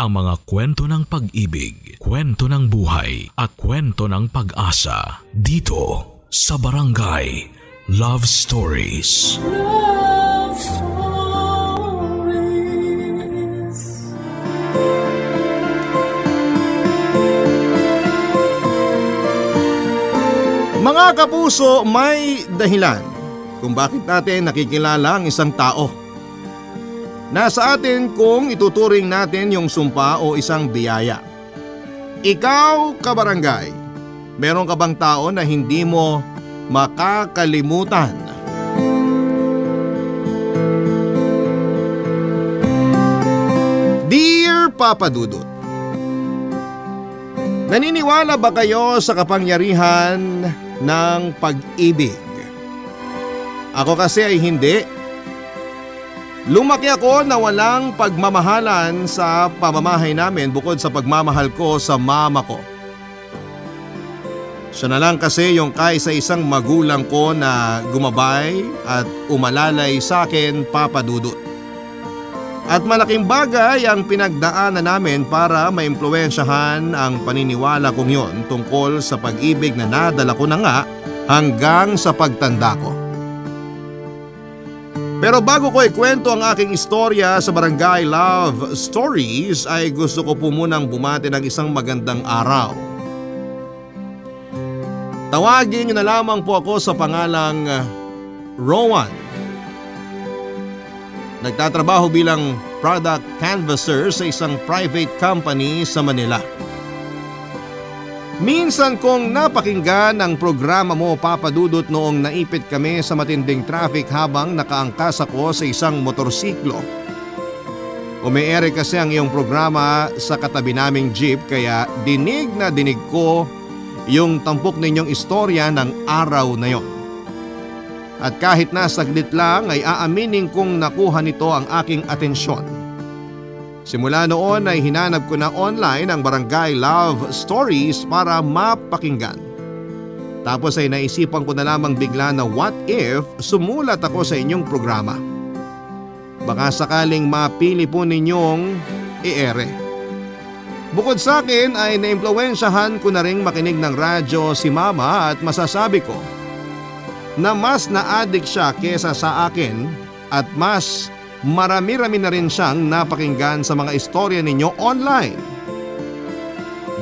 ang mga kwento ng pag-ibig, kwento ng buhay at kwento ng pag-asa dito sa Barangay Love Stories. Love Stories. Mga kapuso, may dahilan kung bakit natin nakikilala ang isang tao. Nasa atin kung ituturing natin yung sumpa o isang biyaya. Ikaw, kabarangay, meron ka bang tao na hindi mo makakalimutan? Dear Papa Dudut, naniniwala ba kayo sa kapangyarihan ng pag-ibig? Ako kasi ay hindi. Lumaki ako na walang pagmamahalan sa pamamahay namin bukod sa pagmamahal ko sa mama ko. Siya na lang kasi yung kaisa-isang magulang ko na gumabay at umalalay sa akin, Papa Dudut. At malaking bagay ang pinagdaanan namin para maimpluwensyahan ang paniniwala kong yon tungkol sa pag-ibig na nadala ko na nga hanggang sa pagtanda ko. Pero bago ko ikwento ang aking istorya sa Barangay Love Stories ay gusto ko po munang bumati ng isang magandang araw. Tawagin niyo na lamang po ako sa pangalang Rowan. Nagtatrabaho bilang product canvasser sa isang private company sa Manila. Minsan kong napakinggan ang programa mo, Papa Dudut, noong naipit kami sa matinding traffic habang nakaangkas ako sa isang motorsiklo. Ume-ere kasi ang iyong programa sa katabi naming jeep kaya dinig na dinig ko yung tampok ninyong istorya ng araw na yon. At kahit na saglit lang ay aaminin kong nakuha nito ang aking atensyon. Simula noon ay hinanap ko na online ang Barangay Love Stories para mapakinggan. Tapos ay naisipan ko na lamang bigla na what if sumulat ako sa inyong programa. Baka sakaling mapili po ninyong i-ere. Bukod sa akin ay naimpluwensyahan ko na ring makinig ng radyo si Mama at masasabi ko na mas na-addict siya kesa sa akin at mas marami-rami na rin siyang napakinggan sa mga istorya ninyo online.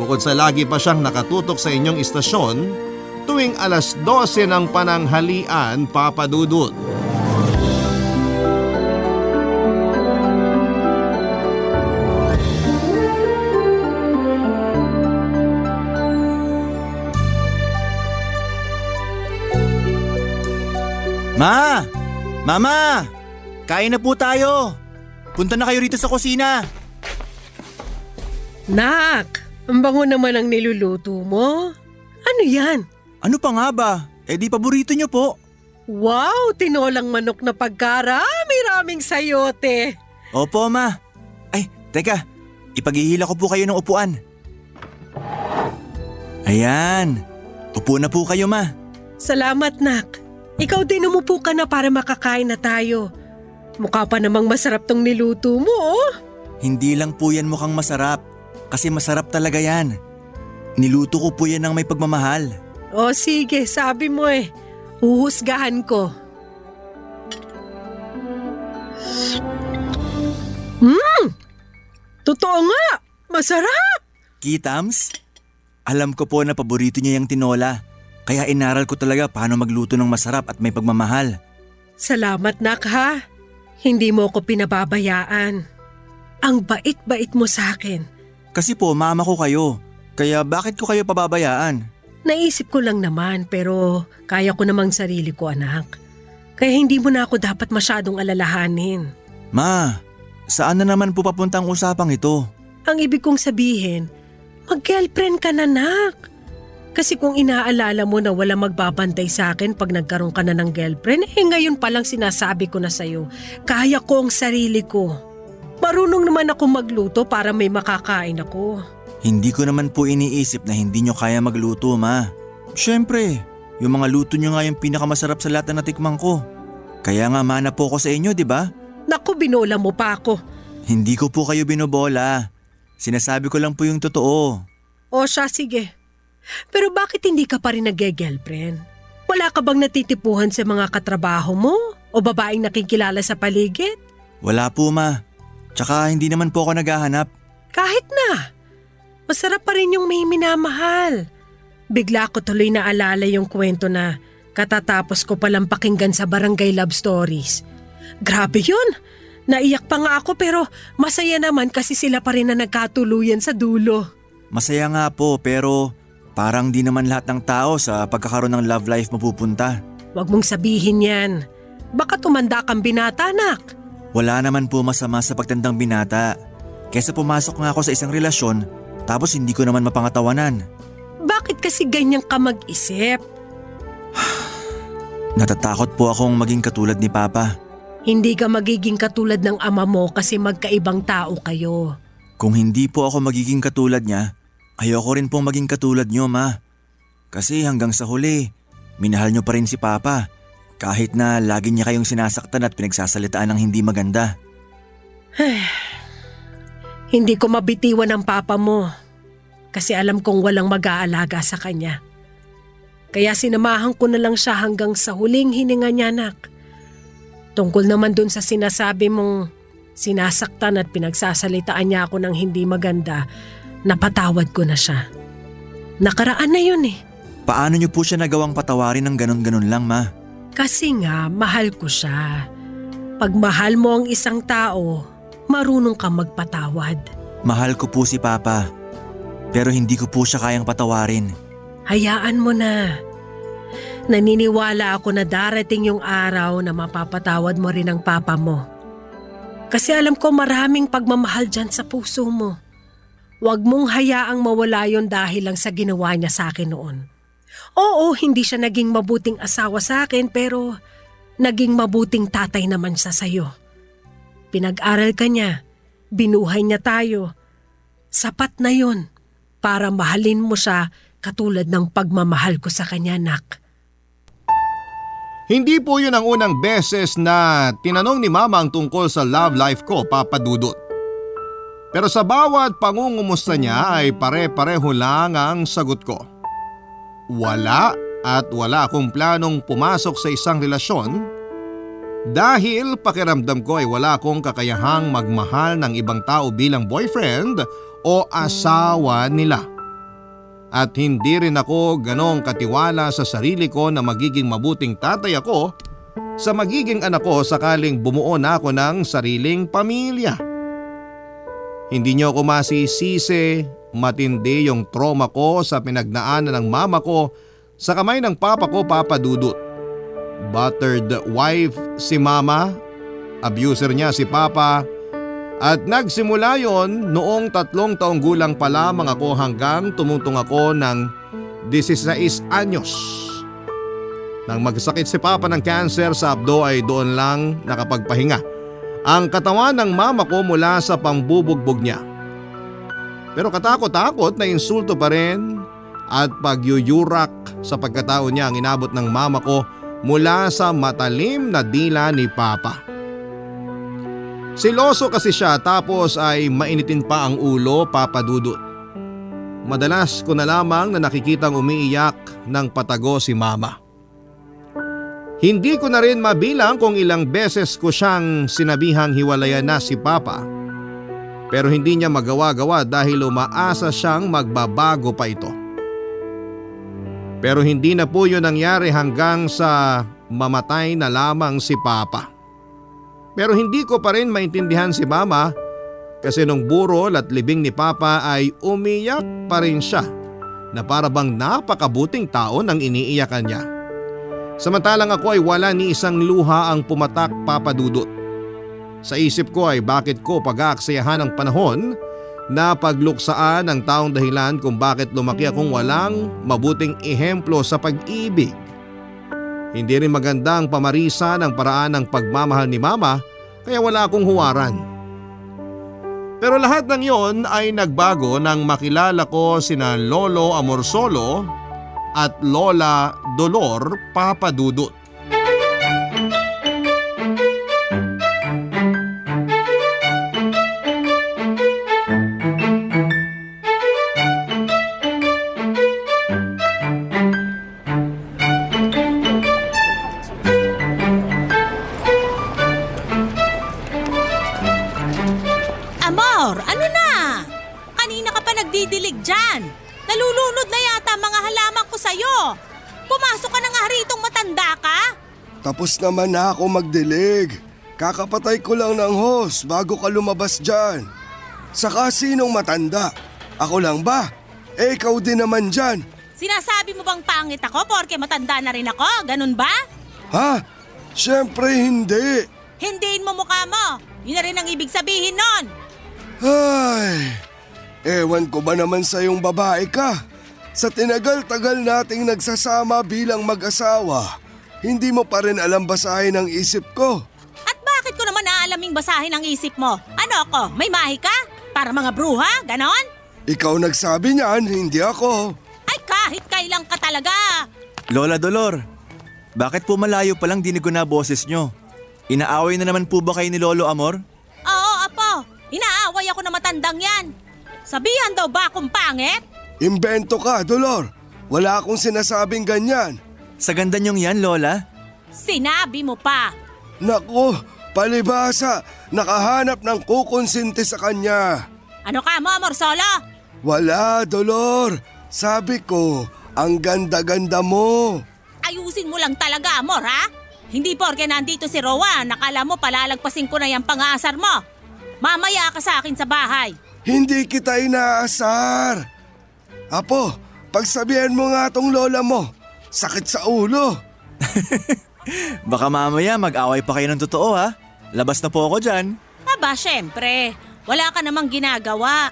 Bukod sa lagi pa siyang nakatutok sa inyong istasyon tuwing alas 12 ng pananghalian, Papa Dudut. Ma! Mama! Kain na po tayo! Punta na kayo rito sa kusina! Nak! Ang bango naman ang niluluto mo. Ano yan? Ano pa nga ba? Di paborito niyo po. Wow! Tinolang manok na pagkarami-raming sayote. Opo, Ma. Ay, teka. Ipaghihila ko po kayo ng upuan. Ayan. Upo na po kayo, Ma. Salamat, Nak. Ikaw din umupo ka na para makakain na tayo. Mukha pa namang masarap tong niluto mo, oh. Hindi lang po yan mukhang masarap. Kasi masarap talaga yan. Niluto ko po yan ng may pagmamahal. O sige, sabi mo eh. Huhusgahan ko. Totoo nga! Masarap! Kitams? Alam ko po na paborito niya yung tinola. Kaya inaral ko talaga paano magluto ng masarap at may pagmamahal. Salamat, Nak, ha? Hindi mo ko pinababayaan. Ang bait-bait mo sa akin. Kasi po, mama ko kayo. Kaya bakit ko kayo pababayaan? Naisip ko lang naman pero kaya ko namang sarili ko, anak. Kaya hindi mo na ako dapat masyadong alalahanin. Ma, saan na naman po papuntang usapang ito? Ang ibig kong sabihin, mag-girlfriend ka na, Nak. Kasi kung inaalala mo na wala magbabantay sa akin pag nagkaroon ka na ng girlfriend, ngayon palang sinasabi ko na sa'yo, kaya ko ang sarili ko. Marunong naman ako magluto para may makakain ako. Hindi ko naman po iniisip na hindi nyo kaya magluto, Ma. Siyempre, yung mga luto nyo nga yung pinakamasarap sa lahat na natikman ko. Kaya nga mana po ako sa inyo, di ba? Naku, binola mo pa ako. Hindi ko po kayo binobola. Sinasabi ko lang po yung totoo. O siya, sige. Pero bakit hindi ka pa rin nag-girlfriend? Wala ka bang natitipuhan sa mga katrabaho mo? O babaeng nakikilala sa paligid? Wala po, ma. Tsaka hindi naman po ako naghahanap. Kahit na. Masarap pa rin yung may minamahal. Bigla ko tuloy naalala yung kwento na katatapos ko palang pakinggan sa Barangay Love Stories. Grabe yun! Naiyak pa nga ako pero masaya naman kasi sila pa rin na nagkatuluyan sa dulo. Masaya nga po pero parang di naman lahat ng tao sa pagkakaroon ng love life mapupunta. Huwag mong sabihin yan. Baka tumanda kang binata, anak. Wala naman po masama sa pagtandang binata. Kesa pumasok nga ako sa isang relasyon tapos hindi ko naman mapangatawanan. Bakit kasi ganyan ka mag-isip? Natatakot po akong maging katulad ni Papa. Hindi ka magiging katulad ng ama mo kasi magkaibang tao kayo. Kung hindi po ako magiging katulad niya, ayoko rin pong maging katulad niyo, Ma. Kasi hanggang sa huli, minahal niyo pa rin si Papa. Kahit na lagi niya kayong sinasaktan at pinagsasalitaan ng hindi maganda. Hindi ko mabitiwan ang papa mo kasi alam kong walang mag-aalaga sa kanya. Kaya sinamahan ko na lang siya hanggang sa huling hininga niya, anak. Tungkol naman dun sa sinasabi mong sinasaktan at pinagsasalitaan niya ako ng hindi maganda, napatawad ko na siya. Nakaraan na yun eh. Paano niyo po siya nagawang patawarin ng ganon-ganon lang, Ma? Kasi nga, mahal ko siya. Pag mahal mo ang isang tao, marunong kang magpatawad. Mahal ko po si Papa, pero hindi ko po siya kayang patawarin. Hayaan mo na. Naniniwala ako na darating yung araw na mapapatawad mo rin ang papa mo. Kasi alam ko maraming pagmamahal dyan sa puso mo. Huwag mong hayaang mawala yon dahil lang sa ginawa niya sa akin noon. Oo, hindi siya naging mabuting asawa sa akin pero naging mabuting tatay naman siya sa'yo. Pinag-aral ka niya, binuhay niya tayo. Sapat na yon para mahalin mo siya katulad ng pagmamahal ko sa kanya, nak. Hindi po yun ang unang beses na tinanong ni Mama ang tungkol sa love life ko, Papa Dudut. Pero sa bawat pangungumusta niya ay pare-pareho lang ang sagot ko. Wala at wala akong planong pumasok sa isang relasyon dahil pakiramdam ko ay wala akong kakayahang magmahal ng ibang tao bilang boyfriend o asawa nila. At hindi rin ako ganong katiwala sa sarili ko na magiging mabuting tatay ako sa magiging anak ko sakaling bumuo na ako ng sariling pamilya. Hindi niyo ako masisisi, matindi yung trauma ko sa pinagnaanan ng mama ko sa kamay ng papa ko, Papa Dudut. Battered wife si mama, abuser niya si papa. At nagsimula yon noong 3 taong gulang pa lamang ako hanggang tumutong ako ng 16 anyos. Nang magsakit si Papa ng cancer sa abdo ay doon lang nakapagpahinga ang katawan ng mama ko mula sa pambubugbog niya. Pero katakot-takot na insulto pa rin at pagyuyurak sa pagkatao niya ang inabot ng mama ko mula sa matalim na dila ni Papa. Siloso kasi siya tapos ay mainitin pa ang ulo, Papa Dudut. Madalas ko na lamang na nakikitang umiiyak ng patago si Mama. Hindi ko na rin mabilang kung ilang beses ko siyang sinabihang hiwalayan na si Papa. Pero hindi niya magawa-gawa dahil umaasa siyang magbabago pa ito. Pero hindi na po yun nangyari hanggang sa mamatay na lamang si Papa. Pero hindi ko pa rin maintindihan si Mama kasi nung burol at libing ni Papa ay umiyak pa rin siya na para bang napakabuting tao nang iniiyakan niya. Samantalang ako ay wala ni isang luha ang pumatak, Papa Dudut. Sa isip ko ay bakit ko pag-aaksayahan ang panahon na pagluksaan ang taong dahilan kung bakit lumaki akong walang mabuting ehemplo sa pag-ibig. Hindi rin maganda ang pamarisa ng paraan ng pagmamahal ni Mama kaya wala akong huwaran. Pero lahat ng yon ay nagbago nang makilala ko sina Lolo Amorsolo at Lola Dolor, Papa Dudut. kanina ka pa nagdidilig dyan? Nalulunod na yata mga halaman ko sa'yo. Pumasok ka na nga ritong matanda ka. Tapos naman na ako magdilig. Kakapatay ko lang ng hose bago ka lumabas dyan. Saka sinong matanda? Ako lang ba? Ikaw din naman dyan. Sinasabi mo bang pangit ako porke matanda na rin ako? Ganun ba? Ha? Siyempre hindi. Hindiin mo mukha mo. Yun na rin ang ibig sabihin nun. Ay, ewan ko ba naman sa yung babae ka? Sa tinagal-tagal nating nagsasama bilang mag-asawa, hindi mo pa rin alam basahin ang isip ko. At bakit ko naman naalaming basahin ang isip mo? Ano ako, may mahi ka? Para mga bruha? Ganon? Ikaw nagsabi niyan, hindi ako. Ay kahit kailan ka talaga. Lola Dolor, bakit po malayo palang dinig ko na boses nyo? Inaaway na naman po ba kayo ni Lolo Amor? Oo, apo. Inaaway ako na matandang yan. Sabihan daw ba akong pangit? Imbento ka, Dolor. Wala akong sinasabing ganyan. Sa ganda nyong yan, Lola? Sinabi mo pa. Naku, palibasa. Nakahanap ng kukonsinti sa kanya. Ano ka mo, Amor Solo? Wala, Dolor. Sabi ko, ang ganda-ganda mo. Ayusin mo lang talaga, Amor, ha? Hindi porke nandito si Rowan, nakala mo palalagpasin ko na yung pang-aasar mo. Mamaya ka sa akin sa bahay. Hindi kita inaasar. Apo, pagsabihan mo nga tong lola mo. Sakit sa ulo. Baka mamaya mag-away pa kayo ng totoo ha? Labas na po ako dyan. Aba, syempre. Wala ka namang ginagawa.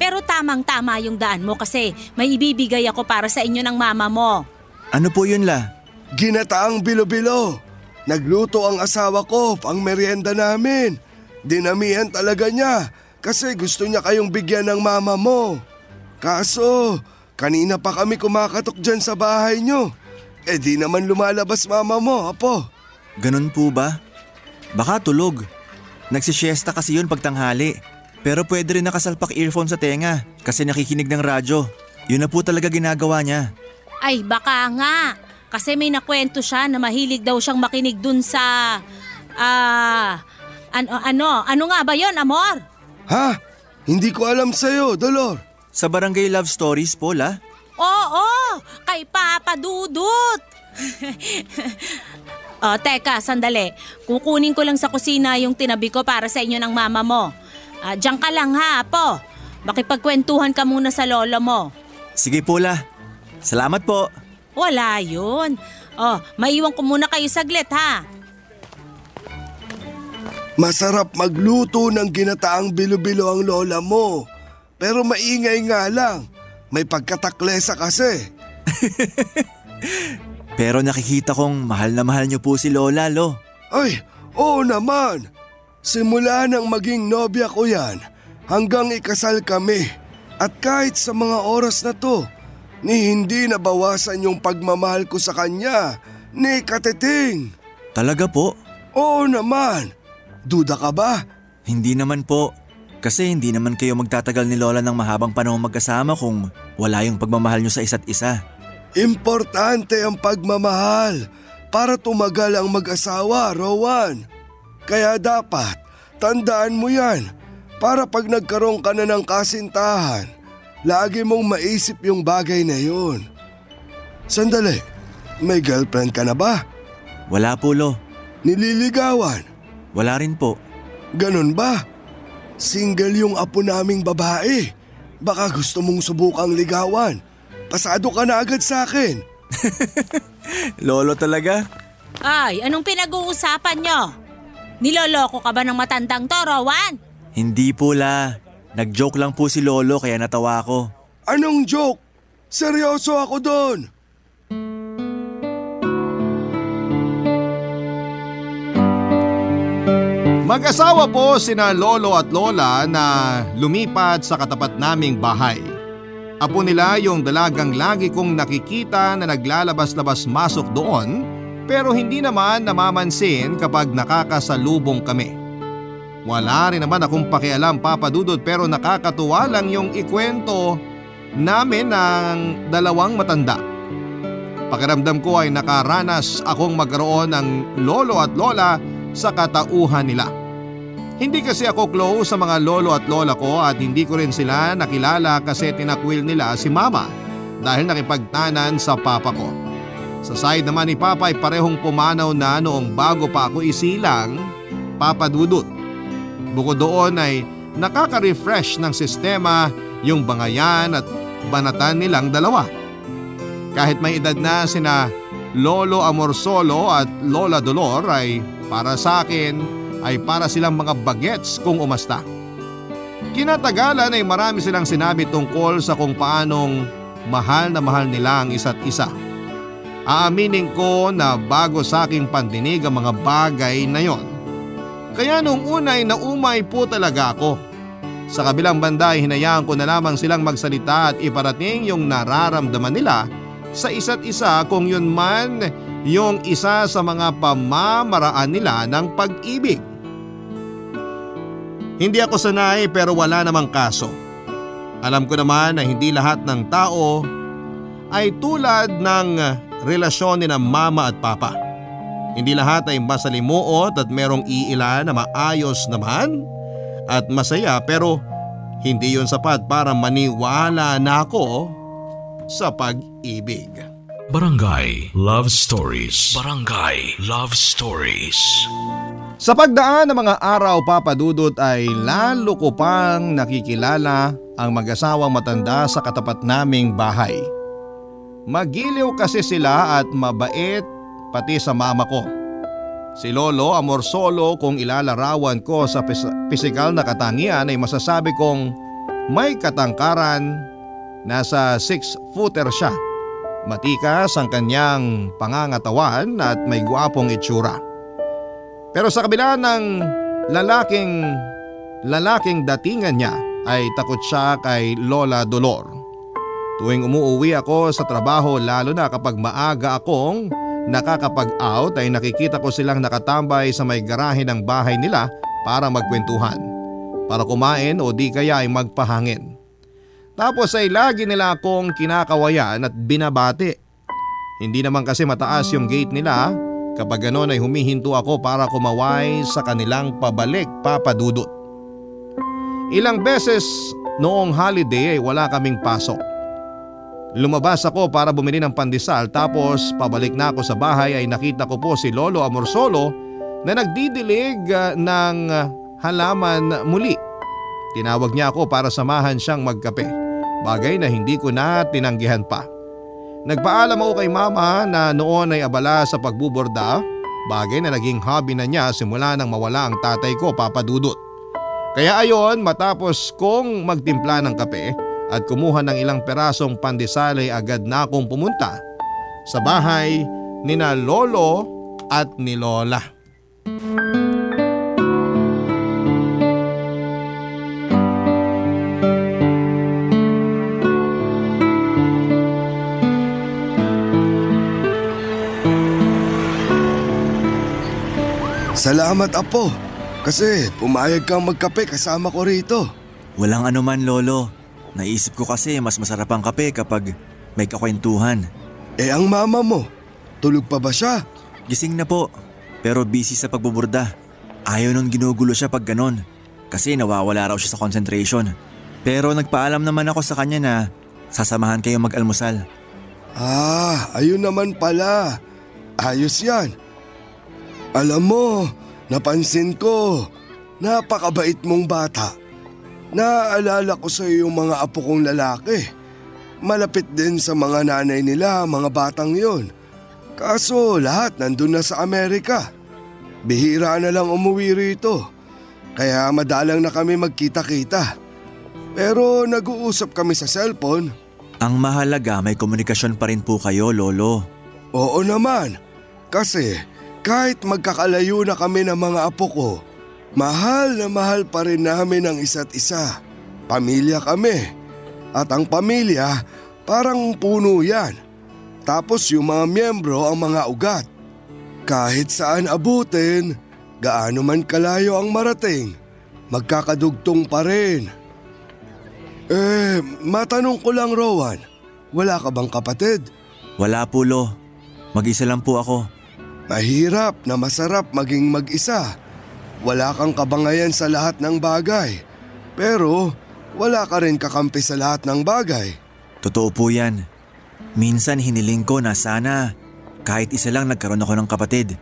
Pero tamang-tama yung daan mo kasi may ibibigay ako para sa inyo ng mama mo. Ano po yun, La? Ginataang bilo-bilo. Nagluto ang asawa ko pang merienda namin. Dinamihan talaga niya kasi gusto niya kayong bigyan ng mama mo. Kaso, kanina pa kami kumakatok dyan sa bahay niyo. Di naman lumalabas mama mo, apo. Ganun po ba? Baka tulog. Nagsisiesta kasi yun pagtanghali. Pero pwede rin nakasalpak earphone sa tenga kasi nakikinig ng radyo. Yun na po talaga ginagawa niya. Ay, baka nga. Kasi may nakwento siya na mahilig daw siyang makinig dun sa… Ano nga ba yon, Amor? Ha? Hindi ko alam sa'yo, Dolor. Sa Barangay Love Stories po, La? Oo, kay Papa Dudut. Teka, sandali. Kukunin ko lang sa kusina yung tinabi ko para sa inyo ng mama mo. Diyan ka lang ha, Apo. Makipagkwentuhan ka muna sa lolo mo. Sige po, La. Salamat po. Wala yun. Maiwan ko muna kayo saglit ha. Masarap magluto ng ginataang bilo-bilo ang lola mo. Pero maingay nga lang. May pagkataklesa kasi. Pero nakikita kong mahal na mahal niyo po si Lola, Lo. Ay, oo naman. Simula nang maging nobya ko yan, hanggang ikasal kami. At kahit sa mga oras na to, ni hindi nabawasan yung pagmamahal ko sa kanya, ni Katiting. Talaga po? Oo naman. Duda ka ba? Hindi naman po. Kasi hindi naman kayo magtatagal ni Lola ng mahabang panahon magkasama kung wala yung pagmamahal nyo sa isa't isa. Importante ang pagmamahal para tumagal ang mag-asawa, Rowan. Kaya dapat, tandaan mo yan para pag nagkaroon ka na ng kasintahan, lagi mong maisip yung bagay na yun. Sandali, may girlfriend ka na ba? Wala po, Lo. Nililigawan? Wala rin po. Ganun ba? Single yung apo naming babae. Baka gusto mong subukang ligawan. Pasado ka na agad sa akin. Lolo talaga? Ay, anong pinag-uusapan nyo? Niloloko ka ba ng matandang to, Rowan? Hindi po, La. Nag-joke lang po si Lolo kaya natawa ko. Anong joke? Seryoso ako doon. Mag-asawa po sina Lolo at Lola na lumipat sa katapat naming bahay. Apo nila yung dalagang lagi kong nakikita na naglalabas-labas masok doon pero hindi naman namamansin kapag nakakasalubong kami. Wala rin naman akong pakialam, Papa Dudut, pero nakakatuwa lang yung ikwento namin ng dalawang matanda. Pakiramdam ko ay nakaranas akong magkaroon ng lolo at lola sa katauhan nila. Hindi kasi ako close sa mga lolo at lola ko at hindi ko rin sila nakilala kasi tinakwil nila si mama dahil nakipagtanan sa papa ko. Sa side naman ni papa ay parehong pumanaw na noong bago pa ako isilang, Papa Dudut. Bukod doon ay nakaka-refresh ng sistema yung bangayan at banatan nilang dalawa. Kahit may edad na sina Lolo Amorsolo at Lola Dolor ay para sa akin ay para silang mga bagets kung umasta. Kinatagalan ay marami silang sinabi tungkol sa kung paanong mahal na mahal nila ang isa't isa. Aaminin ko na bago sa aking pandinig ang mga bagay na yon. Kaya nung una ay naumay po talaga ako. Sa kabilang banda ay hinayaan ko na lamang silang magsalita at iparating yung nararamdaman nila sa isa't isa kung yun man yung isa sa mga pamamaraan nila ng pag-ibig. Hindi ako sanay pero wala namang kaso. Alam ko naman na hindi lahat ng tao ay tulad ng relasyon ni na mama at papa. Hindi lahat ay masalimuot at merong iila na maayos naman at masaya pero hindi yun sapat para maniwala na ako sa pag-ibig. Barangay Love Stories. Barangay Love Stories. Sa pagdaan ng mga araw, Papa Dudut, ay lalo ko pang nakikilala ang mag-asawang matanda sa katapat naming bahay. Magiliw kasi sila at mabait pati sa mama ko. Si Lolo Amorsolo, kung ilalarawan ko sa pisikal na katangian ay masasabi kong may katangkaran, nasa 6-footer siya. Matikas ang kanyang pangangatawan at may guwapong itsura. Pero sa kabila ng lalaking datingan niya ay takot siya kay Lola Dolor. Tuwing umuuwi ako sa trabaho, lalo na kapag maaga akong nakakapag-out, ay nakikita ko silang nakatambay sa may garahe ng bahay nila para magkwentuhan, para kumain o di kaya ay magpahangin. Tapos ay lagi nila akong kinakawayan at binabati. Hindi naman kasi mataas yung gate nila. Kapag ganon ay humihinto ako para kumaway sa kanilang pabalik, Papa Dudut. Ilang beses noong holiday ay wala kaming pasok. Lumabas ako para bumili ng pandesal tapos pabalik na ako sa bahay ay nakita ko po si Lolo Amorsolo na nagdidilig ng halaman muli. Tinawag niya ako para samahan siyang magkape, bagay na hindi ko na tinanggihan pa. Nagpaalam ako kay mama na noon ay abala sa pagbuborda, bagay na naging hobby na niya simula nang mawala ang tatay ko, Papa Dudut. Kaya ayon, matapos kong magtimpla ng kape at kumuha ng ilang perasong pandesal ay agad na akong pumunta sa bahay nina Lolo at ni Lola. Salamat, Apo, kasi pumayag kang magkape kasama ko rito. Walang anuman, Lolo. Naisip ko kasi mas masarap ang kape kapag may kakwentuhan. Ang mama mo, tulog pa ba siya? Gising na po, pero busy sa pagbuburda. Ayaw nun ginugulo siya pag ganon, kasi nawawala raw siya sa concentration. Pero nagpaalam naman ako sa kanya na sasamahan kayo mag-almusal. Ayun naman pala. Ayos yan. Alam mo, napansin ko, napakabait mong bata. Naaalala ko sa iyo yung mga apo kong lalaki. Malapit din sa mga nanay nila, mga batang yon. Kaso lahat nandun na sa Amerika. Bihira na lang umuwi rito. Kaya madalang na kami magkita-kita. Pero nag-uusap kami sa cellphone. Ang mahalaga may komunikasyon pa rin po kayo, Lolo. Oo naman, kasi kahit magkakalayo na kami ng mga apo ko, mahal na mahal pa rin namin ang isa't isa. Pamilya kami. At ang pamilya parang puno yan. Tapos yung mga miyembro ang mga ugat. Kahit saan abutin, gaano man kalayo ang marating, magkakadugtong pa rin. Matanong ko lang, Rowan, wala ka bang kapatid? Wala po, Lo. Mag-isa lang po ako. Mahirap na masarap maging mag-isa. wala kang kabangayan sa lahat ng bagay. Pero wala ka rin kakampi sa lahat ng bagay. Totoo po yan. Minsan hiniling ko na sana kahit isa lang nagkaroon ako ng kapatid.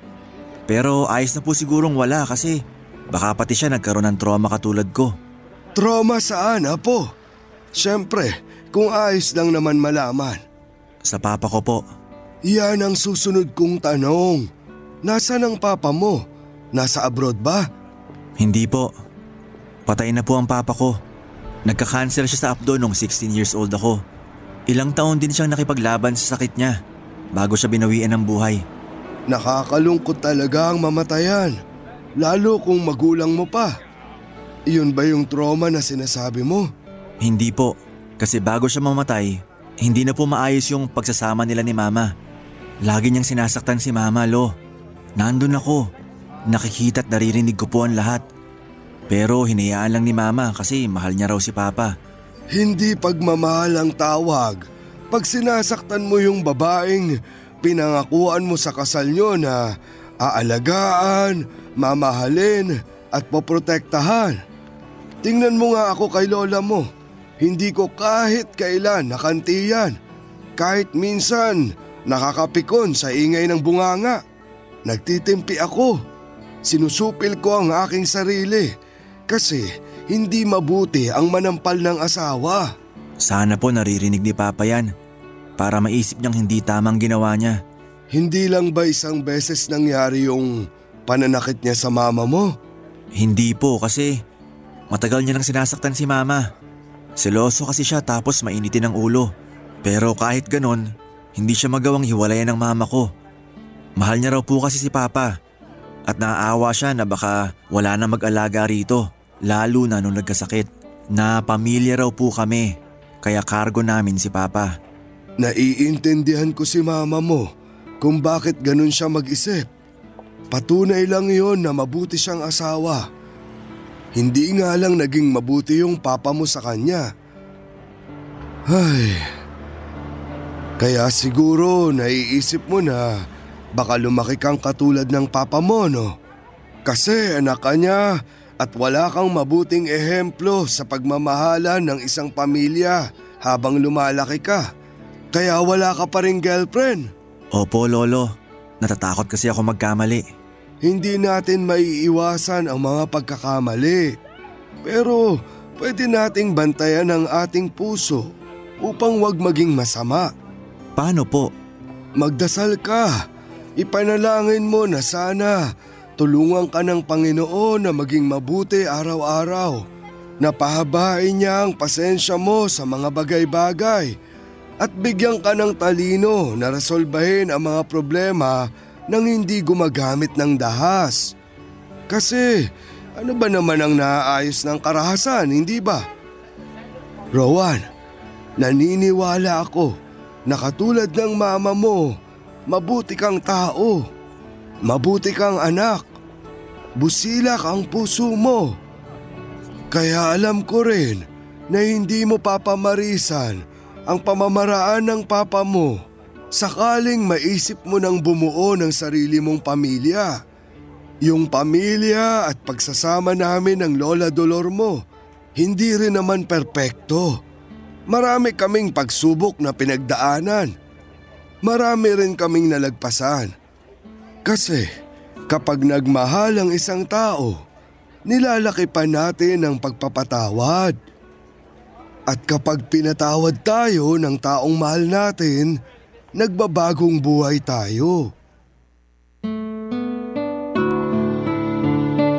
Pero ayos na po sigurong wala kasi baka pati siya nagkaroon ng trauma katulad ko. Trauma saan, Apo? Siyempre, kung ayos lang naman malaman. Sa papa ko po. Yan ang susunod kong tanong. Nasaan ang papa mo? Nasa abroad ba? Hindi po. Patay na po ang papa ko. Nagka-cancer siya sa abdo nung 16 years old ako. Ilang taon din siyang nakipaglaban sa sakit niya bago siya binawian ng buhay. Nakakalungkot talaga ang mamatayan, lalo kung magulang mo pa. Iyon ba yung trauma na sinasabi mo? Hindi po, kasi bago siya mamatay, hindi na po maayos yung pagsasama nila ni Mama. Lagi niyang sinasaktan si Mama, Lo. Nandun ako, nakikita at naririnig ko po ang lahat. Pero hinayaan lang ni Mama kasi mahal niya raw si Papa. Hindi pagmamahal ang tawag. Pag sinasaktan mo yung babaeng pinangakuan mo sa kasal nyo na aalagaan, mamahalin at poprotektahan. Tingnan mo nga ako kay lola mo. Hindi ko kahit kailan nakantiyan. Kahit minsan nakakapikon sa ingay ng bunganga. Nagtitimpi ako. Sinusupil ko ang aking sarili kasi hindi mabuti ang manampal ng asawa. Sana po naririnig ni Papa yan para maisip niyang hindi tamang ginawa niya. Hindi lang ba isang beses nangyari yung pananakit niya sa mama mo? Hindi po kasi matagal niya nang sinasaktan si Mama. Seloso kasi siya tapos mainitin ang ulo. Pero kahit ganon, hindi siya magawang hiwalayan ng mama ko. Mahal niya raw po kasi si Papa at naaawa siya na baka wala na mag-alaga rito, lalo na nung nagkasakit. Na pamilya raw po kami, kaya kargo namin si Papa. Naiintindihan ko si mama mo kung bakit ganun siya mag-isip. Patunay lang yon na mabuti siyang asawa. Hindi nga lang naging mabuti yung papa mo sa kanya. Ay, kaya siguro naiisip mo na baka lumaki kang katulad ng papa mo, no? Kasi anak ka niya at wala kang mabuting ehemplo sa pagmamahala ng isang pamilya habang lumalaki ka. Kaya wala ka pa ring girlfriend. Opo, Lolo. Natatakot kasi ako magkamali. Hindi natin maiiwasan ang mga pagkakamali. Pero pwede nating bantayan ang ating puso upang wag maging masama. Paano po? Magdasal ka. Ipanalangin mo na sana tulungan ka ng Panginoon na maging mabuti araw-araw. Napahabain niya ang pasensya mo sa mga bagay-bagay. At bigyan ka ng talino na resolbahin ang mga problema nang hindi gumagamit ng dahas. Kasi ano ba naman ang naaayos ng karahasan, hindi ba? Rowan, naniniwala ako na katulad ng mama mo, mabuti kang tao, mabuti kang anak, busilak ang puso mo. Kaya alam ko rin na hindi mo papamarisan ang pamamaraan ng papa mo sakaling maisip mo nang bumuo ng sarili mong pamilya. Yung pamilya at pagsasama namin ng Lola Dolor mo, hindi rin naman perpekto. Marami kaming pagsubok na pinagdaanan. Marami rin kaming nalagpasan. Kasi kapag nagmahal ang isang tao, nilalaki pa natin ang pagpapatawad. At kapag pinatawad tayo ng taong mahal natin, nagbabagong buhay tayo.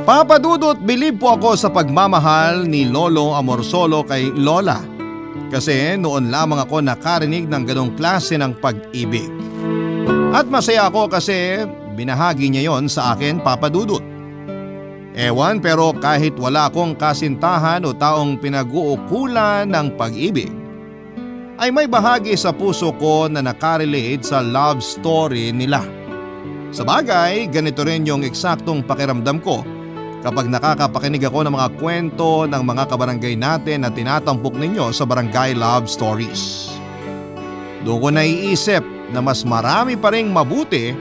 Papa Dudut, bilib po ako sa pagmamahal ni Lolo Amorsolo kay Lola. Kasi noon lamang ako nakarinig ng ganong klase ng pag-ibig. At masaya ako kasi binahagi niya yon sa akin, Papa Dudut. Ewan, pero kahit wala akong kasintahan o taong pinag-uukulan ng pag-ibig, ay may bahagi sa puso ko na nakarelate sa love story nila. Sabagay, ganito rin yung eksaktong pakiramdam ko kapag nakakapakinig ako ng mga kwento ng mga kabarangay natin na tinatampok ninyo sa Barangay Love Stories. Doon ko naiisip na mas marami pa ring mabuti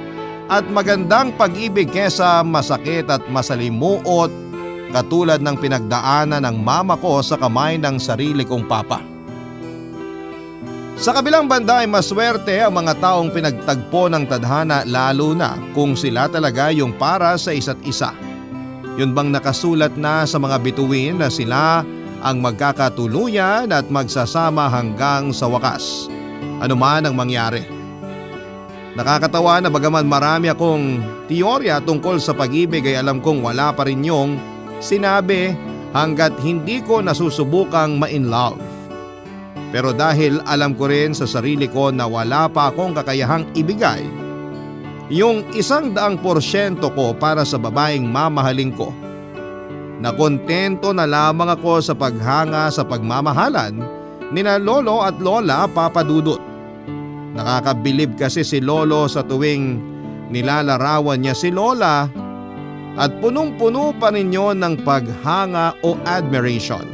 at magandang pag-ibig kesa masakit at masalimuot katulad ng pinagdaanan ng mama ko sa kamay ng sarili kong papa. Sa kabilang banda ay maswerte ang mga taong pinagtagpo ng tadhana, lalo na kung sila talaga yung para sa isa't isa. Yun bang nakasulat na sa mga bituin na sila ang magkakatuluyan at magsasama hanggang sa wakas, ano man ang mangyari. Nakakatawa na bagaman marami akong teorya tungkol sa pag-ibig ay alam kong wala pa rin yung sinabi hanggat hindi ko nasusubukang ma-in love. Pero dahil alam ko rin sa sarili ko na wala pa akong kakayahang ibigay yung 100% ko para sa babaeng mamahalin ko, na kontento na lamang ako sa paghanga sa pagmamahalan nina lolo at lola Papa Dudut. Nakakabilib kasi si lolo sa tuwing nilalarawan niya si lola at punong-puno pa rin yun ng paghanga o admiration.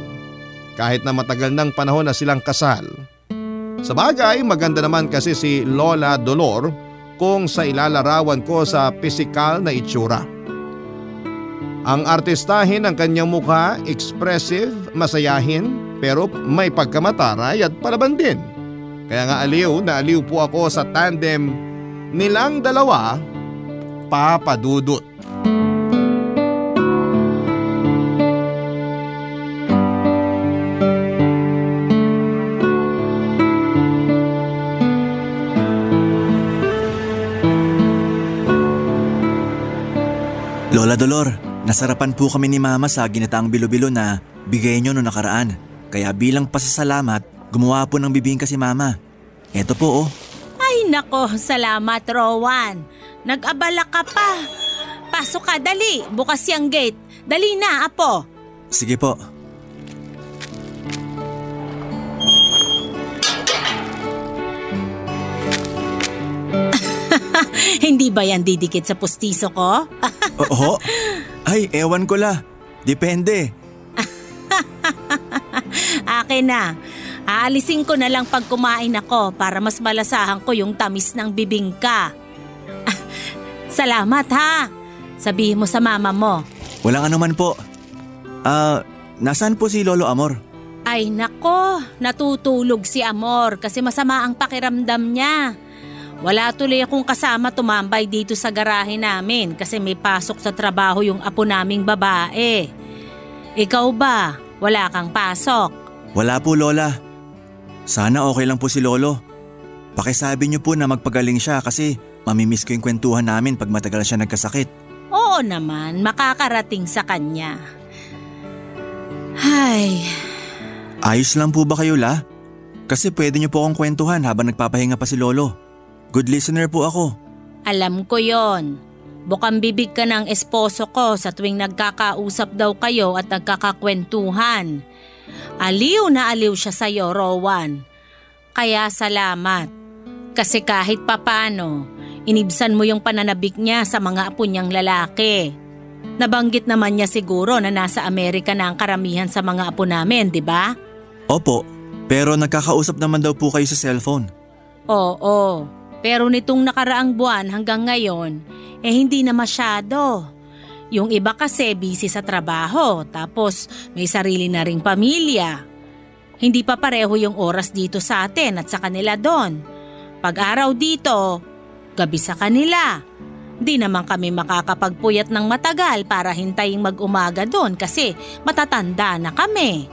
Kahit na matagal ng panahon na silang kasal. Sa bagay, maganda naman kasi si Lola Dolor kung sa ilalarawan ko sa pisikal na itsura. Ang artistahin ng kanyang mukha, expressive, masayahin, pero may pagkamataray at palaban din. Kaya nga aliw na aliw po ako sa tandem nilang dalawa, Papa Dudut. Lola Dolor, nasarapan po kami ni Mama sa ginataang bilo-bilo na bigay nyo noong nakaraan. Kaya bilang pasasalamat, gumawa po ng bibingka si Mama. Eto po oh. Ay nako, salamat Rowan. Nag-abala ka pa. Pasok ka, dali. Bukas yung gate. Dali na, apo. Sige po. Hindi ba yan didikit sa pustiso ko? Oo. Ay, ewan ko la. Depende. Akin na. Aalisin ko na lang pag kumain ako para mas malasahan ko yung tamis ng bibingka. Salamat ha. Sabihin mo sa mama mo. Walang anuman po. Nasaan po si Lolo Amor? Ay nako, natutulog si Amor kasi masama ang pakiramdam niya. Wala tuloy akong kasama tumambay dito sa garahe namin kasi may pasok sa trabaho yung apo naming babae. Ikaw ba? Wala kang pasok? Wala po, Lola. Sana okay lang po si Lolo. Pakisabi niyo po na magpagaling siya kasi mamimiss ko yung kwentuhan namin pag matagal siya nagkasakit. Oo naman, makakarating sa kanya. Hay. Ayos lang po ba kayo, La? Kasi pwede niyo po akong kwentuhan habang nagpapahinga pa si Lolo. Good listener po ako. Alam ko yon. Bukang bibig ka ng esposo ko sa tuwing nagkakausap daw kayo at nagkakakwentuhan. Aliw na aliw siya sa'yo, Rowan. Kaya salamat. Kasi kahit papano, inibsan mo yung pananabik niya sa mga apo niyang lalaki. Nabanggit naman niya siguro na nasa Amerika na ang karamihan sa mga apo namin, di ba? Opo, pero nagkakausap naman daw po kayo sa cellphone. Oo, pero nitong nakaraang buwan hanggang ngayon, hindi na masyado. Yung iba kasi busy sa trabaho, tapos may sarili na ring pamilya. Hindi pa pareho yung oras dito sa atin at sa kanila doon. Pag araw dito, gabi sa kanila. Di naman kami makakapagpuyat ng matagal para hintaying mag-umaga doon kasi matatanda na kami.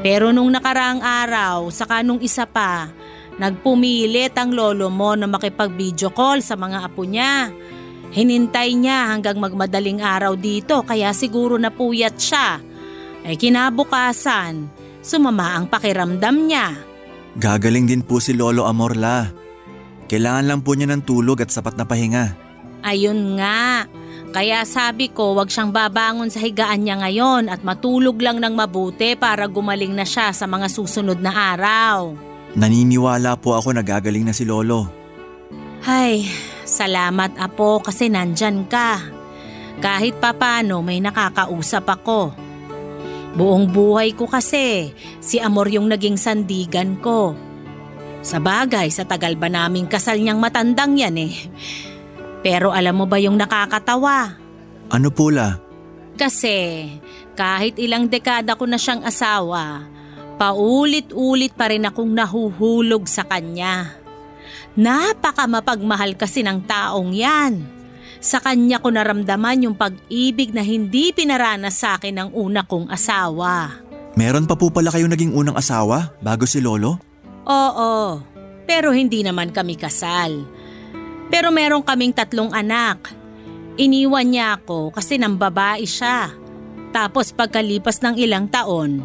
Pero nung nakaraang araw, saka nung isa pa, nagpumilit ang lolo mo na makipag-video call sa mga apo niya. Hinintay niya hanggang magmadaling araw dito kaya siguro napuyat siya. Ay kinabukasan, sumama ang pakiramdam niya. Gagaling din po si Lolo Amor, La. Kailangan lang po niya ng tulog at sapat na pahinga. Ayun nga. Kaya sabi ko wag siyang babangon sa higaan niya ngayon at matulog lang ng mabuti para gumaling na siya sa mga susunod na araw. Naniniwala po ako na gagaling na si Lolo. Ay, salamat apo kasi nandyan ka. Kahit papano may nakakausap ako. Buong buhay ko kasi si Amor yung naging sandigan ko. Sa bagay, sa tagal ba naming kasal niyang matandang yan Pero alam mo ba yung nakakatawa? Ano po la? Kasi kahit ilang dekada ko na siyang asawa, paulit-ulit pa rin akong nahuhulog sa kanya. Napaka mapagmahal kasi ng taong yan. Sa kanya ko naramdaman yung pag-ibig na hindi pinaranas sa akin ng una kong asawa. Meron pa po pala kayong naging unang asawa bago si Lolo? Oo, pero hindi naman kami kasal. Pero meron kaming 3 anak. Iniwan niya ako kasi nang babae siya. Tapos pagkalipas ng ilang taon,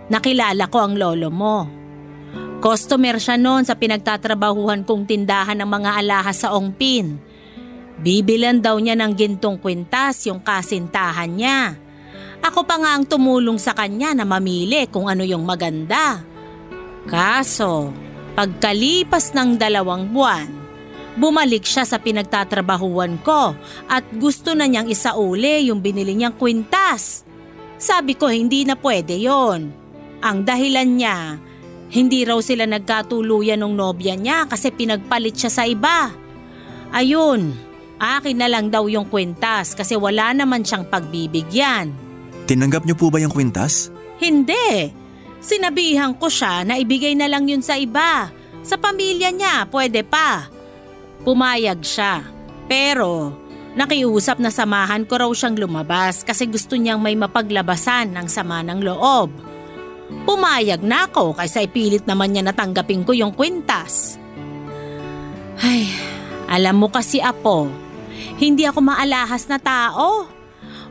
nakilala ko ang lolo mo. Customer siya noon sa pinagtatrabahuhan kong tindahan ng mga alahas sa Ongpin. Bibilan daw niya ng gintong kwintas yung kasintahan niya. Ako pa nga ang tumulong sa kanya na mamili kung ano yung maganda. Kaso, pagkalipas ng 2 buwan, bumalik siya sa pinagtatrabahuan ko at gusto na niyang isauli yung binili niyang kwintas. Sabi ko hindi na pwede yon. Ang dahilan niya, hindi raw sila nagkatuluyan ng nobya niya kasi pinagpalit siya sa iba. Ayun, akin na lang daw yung kwintas kasi wala naman siyang pagbibigyan. Tinanggap niyo po ba yung kwintas? Hindi. Sinabihan ko siya na ibigay na lang yun sa iba. Sa pamilya niya, pwede pa. Pumayag siya, pero nakiusap na samahan ko raw siyang lumabas kasi gusto niyang may mapaglabasan ng sama ng loob. Pumayag na ako kaysa ipilit naman niya natanggapin ko yung kwintas. Ay, alam mo kasi Apo, hindi ako maalahas na tao.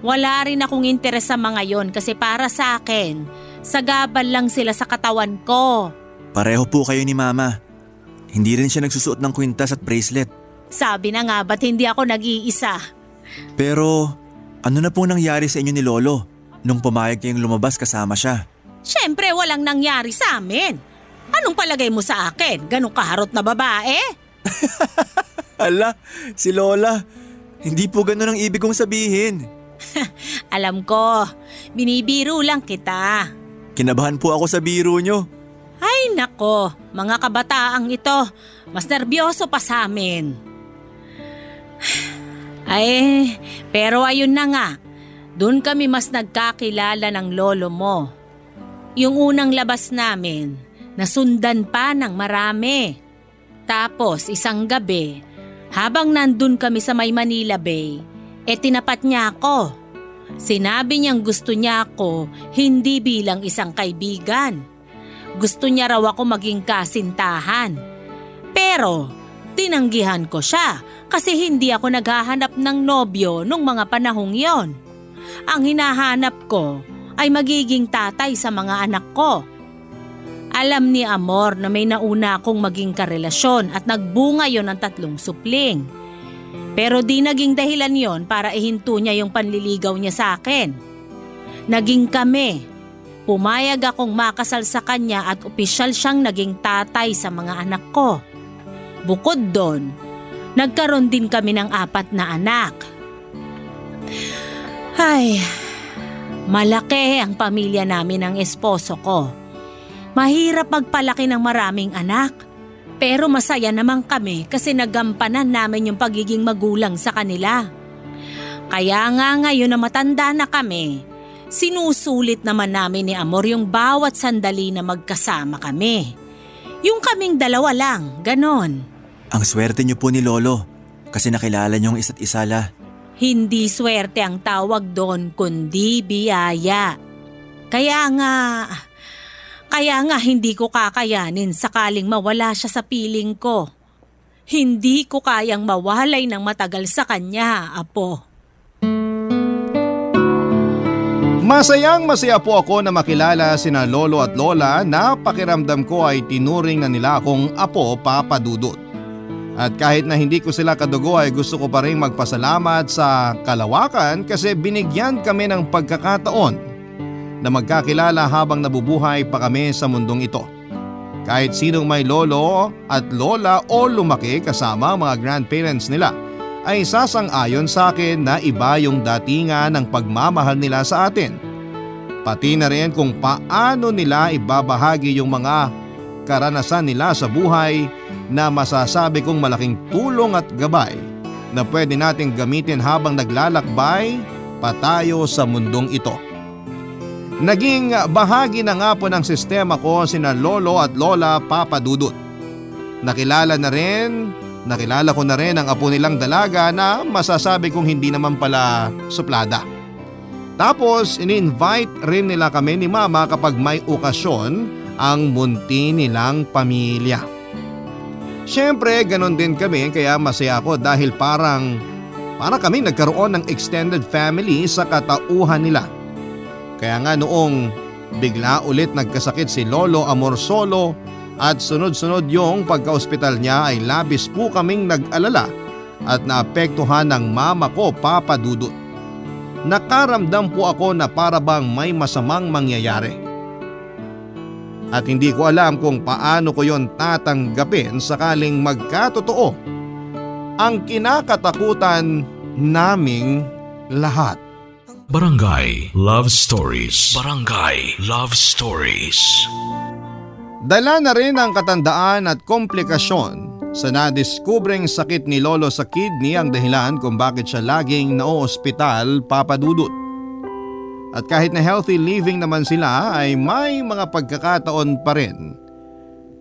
Wala rin akong interes sa mga yon kasi para sa akin, sagabal lang sila sa katawan ko. Pareho po kayo ni Mama. Hindi rin siya nagsusuot ng kwintas at bracelet. Sabi na nga ba't hindi ako nag-iisa? Pero ano na po nangyari sa inyo ni Lolo nung pumayag kayong lumabas kasama siya? Siyempre walang nangyari sa amin. Anong palagay mo sa akin? Ganong kaharot na babae? Ala, si Lola. Hindi po ganun ang ibig kong sabihin. Alam ko, binibiro lang kita. Kinabahan po ako sa biro nyo. Ay nako, mga kabataang ito, mas nerbiyoso pa sa amin. Ay, pero ayun na nga, doon kami mas nagkakilala ng lolo mo. Yung unang labas namin, nasundan pa ng marami. Tapos isang gabi, habang nandun kami sa May Manila Bay, tinapat niya ako. Sinabi niyang gusto niya ako hindi bilang isang kaibigan. Gusto niya raw ako maging kasintahan. Pero tinanggihan ko siya kasi hindi ako naghahanap ng nobyo nung mga panahong yon. Ang hinahanap ko ay magiging tatay sa mga anak ko. Alam ni Amor na may nauna akong maging karelasyon at nagbunga yon ng 3 supling. Pero di naging dahilan yon para ihinto niya yung panliligaw niya sa akin. Naging kami. Pumayag akong makasal sa kanya at opisyal siyang naging tatay sa mga anak ko. Bukod doon, nagkaroon din kami ng 4 na anak. Ay, malaki ang pamilya namin ng esposo ko. Mahirap magpalaki ng maraming anak. Pero masaya naman kami kasi nagampanan namin yung pagiging magulang sa kanila. Kaya nga ngayon na matanda na kami, sinusulit naman namin ni Amor yung bawat sandali na magkasama kami. Yung kaming 2 lang, ganon. Ang swerte niyo po ni Lolo kasi nakilala niyo ang isa't isa la. Hindi swerte ang tawag doon kundi biyaya. Kaya nga hindi ko kakayanin sakaling mawala siya sa piling ko. Hindi ko kayang mawalay ng matagal sa kanya, Apo. Masayang-masaya po ako na makilala sina Lolo at Lola na pakiramdam ko ay tinuring na nila akong Apo Papa Dudut. At kahit na hindi ko sila kadugo ay gusto ko pa rin magpasalamat sa kalawakan kasi binigyan kami ng pagkakataon na magkakilala habang nabubuhay pa kami sa mundong ito. Kahit sinong may lolo at lola o lumaki kasama mga grandparents nila ay sasang-ayon sa akin na iba yung datingan ng pagmamahal nila sa atin. Pati na rin kung paano nila ibabahagi yung mga karanasan nila sa buhay na masasabi kong malaking tulong at gabay na pwede nating gamitin habang naglalakbay patayo sa mundong ito. Naging bahagi na nga po ng sistema ko sina Lolo at Lola Papa Dudut. Nakilala ko na rin ang apo nilang dalaga na masasabi kong hindi naman pala suplada. Tapos ini-invite rin nila kami ni Mama kapag may okasyon ang munti nilang pamilya. Siyempre ganon din kami kaya masaya ako dahil para kami nagkaroon ng extended family sa katauhan nila. Kaya nga noong bigla ulit nagkasakit si Lolo Amorsolo at sunod-sunod yung pagka-ospital niya ay labis po kaming nag-alala at naapektuhan ng mama ko, Papa Dudut. Nakaramdam po ako na para bang may masamang mangyayari. At hindi ko alam kung paano ko yon tatanggapin sakaling magkatotoo ang kinakatakutan naming lahat. Barangay Love Stories. Barangay Love Stories. Dala na rin ang katandaan at komplikasyon sa nadiskubreng sakit ni Lolo sa kidney ang dahilan kung bakit siya laging naoospital, Papa Dudut. At kahit na healthy living naman sila ay may mga pagkakataon pa rin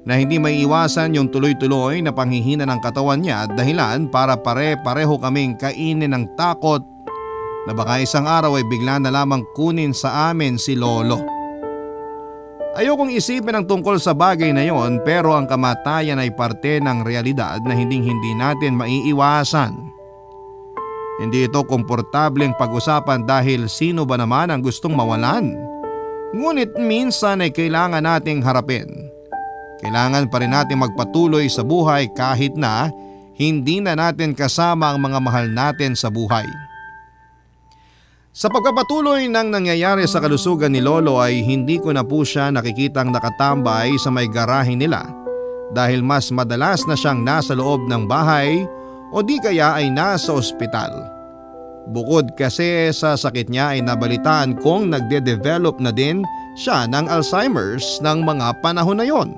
na hindi may iwasan yung tuloy-tuloy na panghihina ng katawan niya at dahilan para pare-pareho kaming kainin ng takot na baka isang araw ay bigla na lamang kunin sa amin si Lolo. Ayokong isipin ang tungkol sa bagay na yon pero ang kamatayan ay parte ng realidad na hindi natin maiiwasan. Hindi ito komportableng pag-usapan dahil sino ba naman ang gustong mawalan? Ngunit minsan ay kailangan nating harapin. Kailangan pa rin natin magpatuloy sa buhay kahit na hindi na natin kasama ang mga mahal natin sa buhay. Sa pagpapatuloy ng nangyayari sa kalusugan ni Lolo ay hindi ko na po siya nakikitang nakatambay sa may garahe nila dahil mas madalas na siyang nasa loob ng bahay o di kaya ay nasa ospital. Bukod kasi sa sakit niya ay nabalitaan kong nagde-develop na din siya ng Alzheimer's ng mga panahon na yon.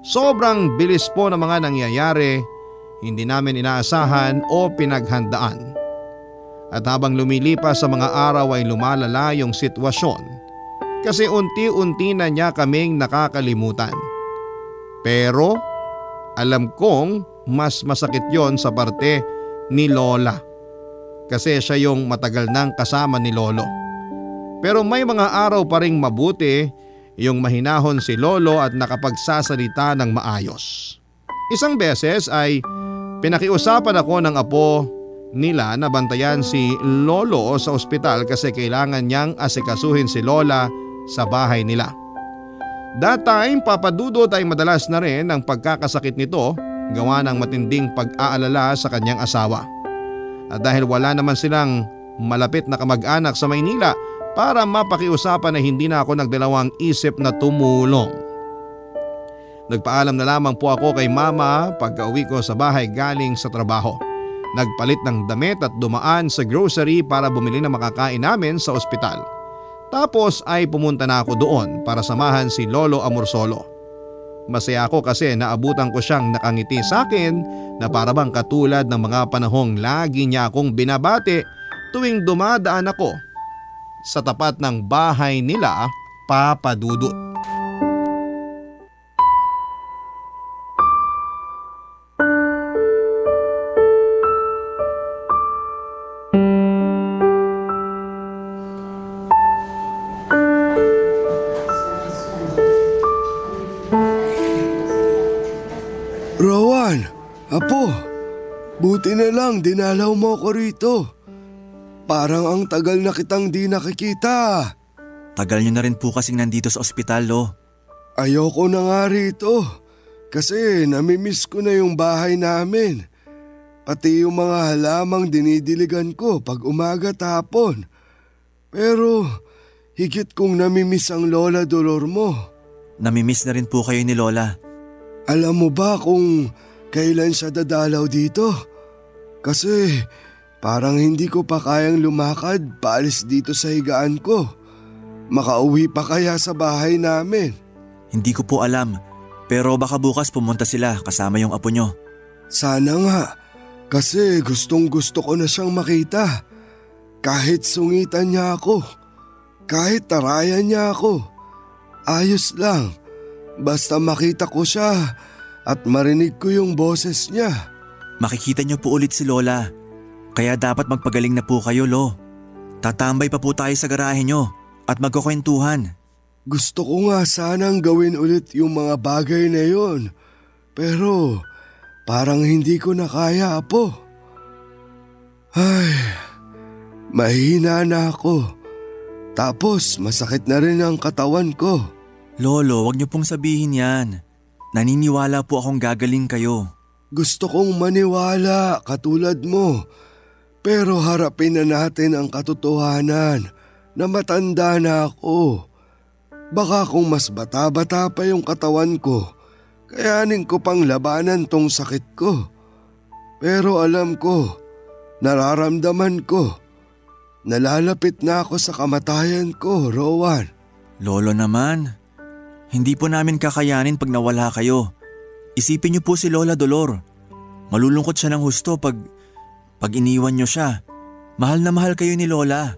Sobrang bilis po ng mga nangyayari, hindi namin inaasahan o pinaghandaan. At habang lumilipas sa mga araw ay lumalala yung sitwasyon kasi unti-unti na niya kaming nakakalimutan. Pero alam kong mas masakit yon sa parte ni Lola kasi siya yung matagal nang kasama ni Lolo. Pero may mga araw pa ring mabuti yung mahinahon si Lolo at nakapagsasalita ng maayos. Isang beses ay pinakiusapan ako ng apo nila na bantayan si Lolo sa ospital kasi kailangan niyang asikasuhin si Lola sa bahay nila. That time, Papa Dudut ay madalas na rin ang pagkakasakit nito gawa ng matinding pag-aalala sa kanyang asawa. At dahil wala naman silang malapit na kamag-anak sa Maynila para mapakiusapan na hindi na ako nagdalawang isip na tumulong. Nagpaalam na lamang po ako kay Mama pagka-uwi ko sa bahay galing sa trabaho. Nagpalit ng damit at dumaan sa grocery para bumili ng makakain namin sa ospital. Tapos ay pumunta na ako doon para samahan si Lolo Amorsolo. Masaya ako kasi naabutan ko siyang nakangiti sa akin na para bang katulad ng mga panahong lagi niya akong binabati tuwing dumadaan ako sa tapat ng bahay nila, Papa Dudut. Rowan, apo, buti na lang dinalaw mo ko rito. Parang ang tagal na kitang di nakikita. Tagal niyo na rin po kasing nandito sa ospital, Lo. Ayoko na nga rito kasi namimiss ko na yung bahay namin. Pati yung mga halamang dinidiligan ko pag umaga at hapon. Pero higit kong namimiss ang Lola Dolor mo. Namimiss na rin po kayo ni Lola. Alam mo ba kung kailan siya dadalaw dito? Kasi parang hindi ko pa kayang lumakad paalis dito sa higaan ko. Makauwi pa kaya sa bahay namin? Hindi ko po alam, pero baka bukas pumunta sila kasama yung apo nyo. Sana nga, Kasi gustong gusto ko na siyang makita. Kahit sungitan niya ako, kahit tarayan niya ako, ayos lang. Basta makita ko siya at marinig ko yung boses niya. Makikita niyo po ulit si Lola. Kaya dapat magpagaling na po kayo, Lo. Tatambay pa po tayo sa garahe niyo at magkukwentuhan. Gusto ko nga sanang gawin ulit yung mga bagay na yon. Pero parang hindi ko na kaya, Apo. Ay, mahina na ako. Tapos masakit na rin ang katawan ko. Lolo, wag niyo pong sabihin yan. Naniniwala po akong gagaling kayo. Gusto kong maniwala katulad mo. Pero harapin na natin ang katotohanan na matanda na ako. Baka kung mas bata-bata pa yung katawan ko, kayanin ko pang labanan tong sakit ko. Pero alam ko, nararamdaman ko, nalalapit na ako sa kamatayan ko, Rowan. Lolo naman, hindi po namin kakayanin pag nawala kayo. Isipin niyo po si Lola Dolor. Malulungkot siya ng husto pag iniwan niyo siya. Mahal na mahal kayo ni Lola.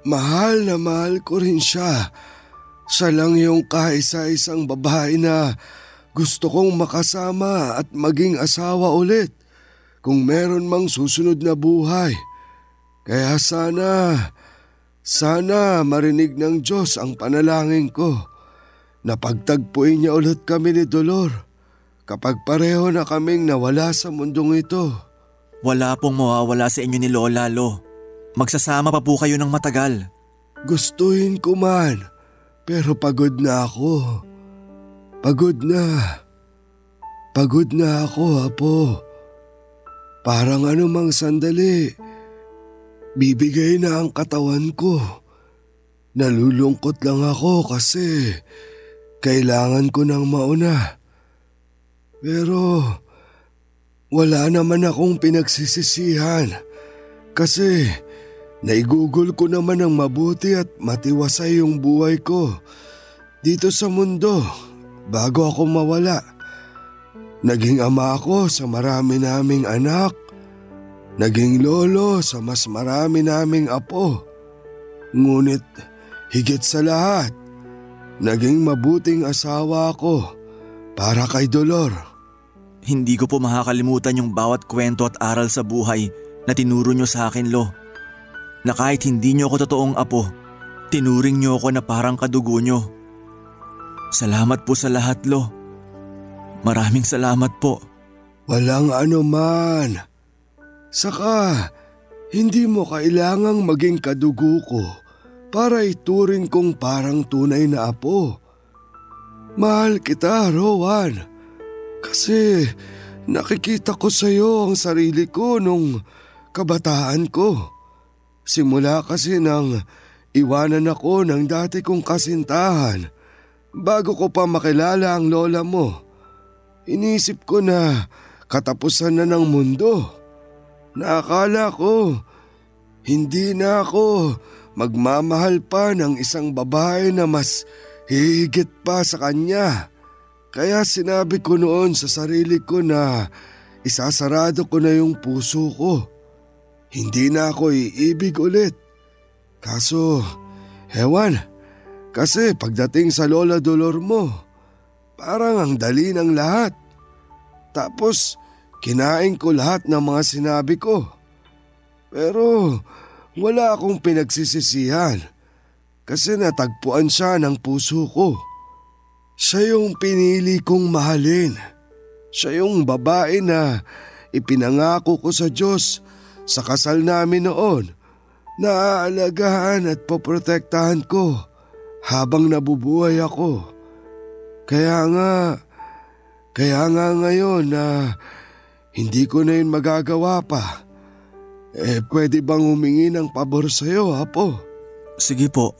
Mahal na mahal ko rin siya. Siya lang yung kaisa-isang babae na gusto kong makasama at maging asawa ulit kung meron mang susunod na buhay. Kaya sana marinig ng Diyos ang panalangin ko na pagtagpuin niya ulit kami ni Dolor kapag pareho na kaming nawala sa mundong ito. Wala pong mawawala sa inyo ni Lola, Lo. Magsasama pa po kayo ng matagal. Gustuhin ko man, pero pagod na ako. Pagod na ako, Apo. Parang anumang sandali, bibigay na ang katawan ko. Nalulungkot lang ako kasi kailangan ko nang mauna. Pero wala naman akong pinagsisisihan kasi naigugol ko naman ng mabuti at matiwasay yung buhay ko dito sa mundo bago ako mawala. Naging ama ako sa marami naming anak, naging lolo sa mas marami naming apo. Ngunit higit sa lahat, naging mabuting asawa ako para kay Dolor. Hindi ko po makakalimutan yung bawat kwento at aral sa buhay na tinuro niyo sa akin, Lo. Na kahit hindi niyo ako totoong apo, tinuring niyo ako na parang kadugo niyo. Salamat po sa lahat, Lo. Maraming salamat po. Walang anuman. Saka, hindi mo kailangang maging kadugo ko para ituring kong parang tunay na apo. Mahal kita, Rowan. Kasi nakikita ko sa iyo ang sarili ko nung kabataan ko. Simula kasi nang iwanan ako ng dati kong kasintahan bago ko pa makilala ang lola mo. Inisip ko na katapusan na ng mundo. Naakala ko hindi na ako magmamahal pa ng isang babae na mas higit pa sa kanya. Kaya sinabi ko noon sa sarili ko na isasarado ko na yung puso ko. Hindi na ako iibig ulit. Kaso, hewan, kasi pagdating sa Lola Dolor mo, parang ang dali ng lahat. Tapos, kinain ko lahat ng mga sinabi ko. Pero, wala akong pinagsisisihan kasi natagpuan siya ng puso ko. Siya yung pinili kong mahalin. Siya yung babae na ipinangako ko sa Diyos sa kasal namin noon na aalagaan at poprotektahan ko habang nabubuhay ako. Kaya nga ngayon na hindi ko na yun magagawa pa, pwede bang humingi ng pabor sa'yo, Apo? Sige po.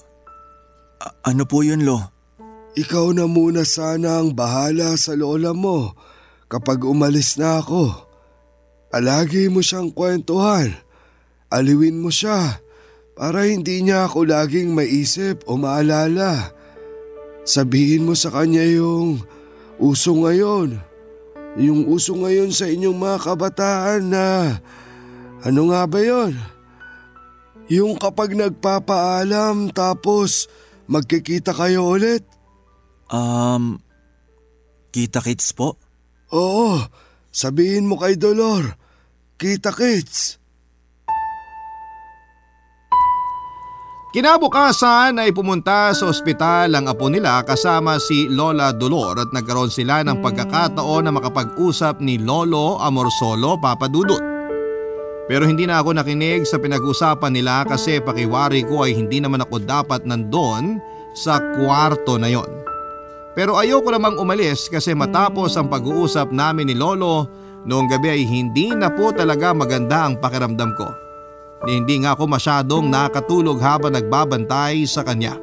Ano po yun, Lo? Ikaw na muna sana ang bahala sa lola mo kapag umalis na ako. Palagi mo siyang kwentuhan. Aliwin mo siya para hindi niya ako laging maisip o maalala. Sabihin mo sa kanya yung uso ngayon. Yung uso ngayon sa inyong mga kabataan na… Ano nga ba yon? Yung kapag nagpapaalam tapos magkikita kayo ulit? Kita-kits po? Oo, sabihin mo kay Dolor. Kita-kits. Kinabukasan ay pumunta sa ospital ang apo nila kasama si Lola Dolor at nagkaroon sila ng pagkakataon na makapag-usap ni Lolo Amorsolo, Papa Dudut. Pero hindi na ako nakinig sa pinag-usapan nila kasi pakiwari ko ay hindi naman ako dapat nandun sa kwarto na yon. Pero ayoko namang umalis kasi matapos ang pag-uusap namin ni Lolo noong gabi ay hindi na po talaga maganda ang pakiramdam ko. Hindi nga ako masyadong nakatulog habang nagbabantay sa kanya.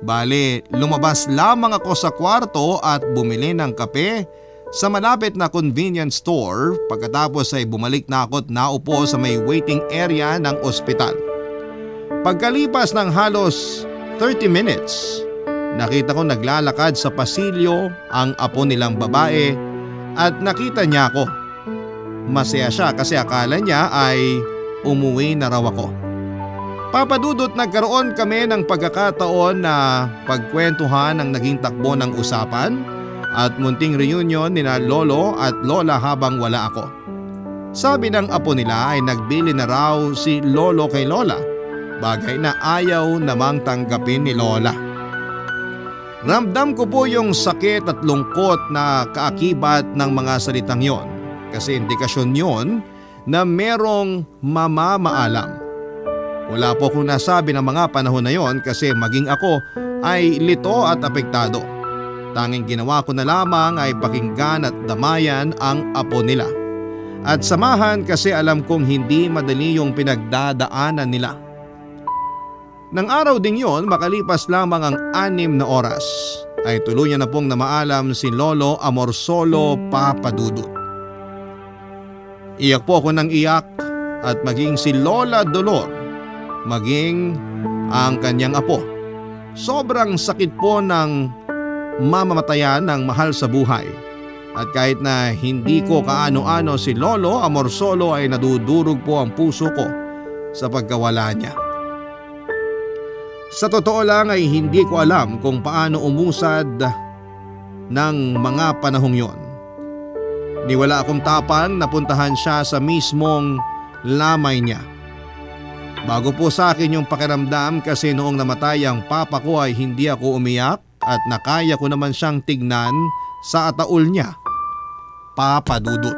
Bale, lumabas lamang ako sa kwarto at bumili ng kape sa malapit na convenience store. Pagkatapos ay bumalik na ako at naupo sa may waiting area ng ospital. Pagkalipas ng halos 30 minutes, nakita ko naglalakad sa pasilyo ang apo nilang babae at nakita niya ako. Masaya siya kasi akala niya ay umuwi na raw ako. Papa Dudut, nagkaroon kami ng pagkakataon na pagkwentuhan ang naging takbo ng usapan at munting reunion nina Lolo at Lola habang wala ako. Sabi ng apo nila ay nagbili na raw si Lolo kay Lola, bagay na ayaw namang tanggapin ni Lola. Ramdam ko po yung sakit at lungkot na kaakibat ng mga salitang yon kasi indikasyon yon na merong mamamaalam. Wala po akong nasabi ng mga panahon na yon kasi maging ako ay lito at apektado. Tanging ginawa ko na lamang ay pakinggan at damayan ang apo nila. At samahan kasi alam kong hindi madali yung pinagdadaanan nila. Nang araw ding yon, makalipas lamang ang 6 na oras, ay tuluyan na pong namaalam si Lolo Amorsolo, Papa Dudut. Iyak po ako ng iyak at maging si Lola Dolor, maging ang kanyang apo. Sobrang sakit po ng mamamatayan ng mahal sa buhay. At kahit na hindi ko kaano-ano si Lolo Amorsolo ay nadudurog po ang puso ko sa pagkawala niya. Sa totoo lang ay hindi ko alam kung paano umusad ng mga panahong yon. Niwala akong tapang napuntahan siya sa mismong lamay niya. Bago po sa akin yung pakiramdam kasi noong namatay ang papa ko ay hindi ako umiyak at nakaya ko naman siyang tignan sa ataol niya, Papa Dudut.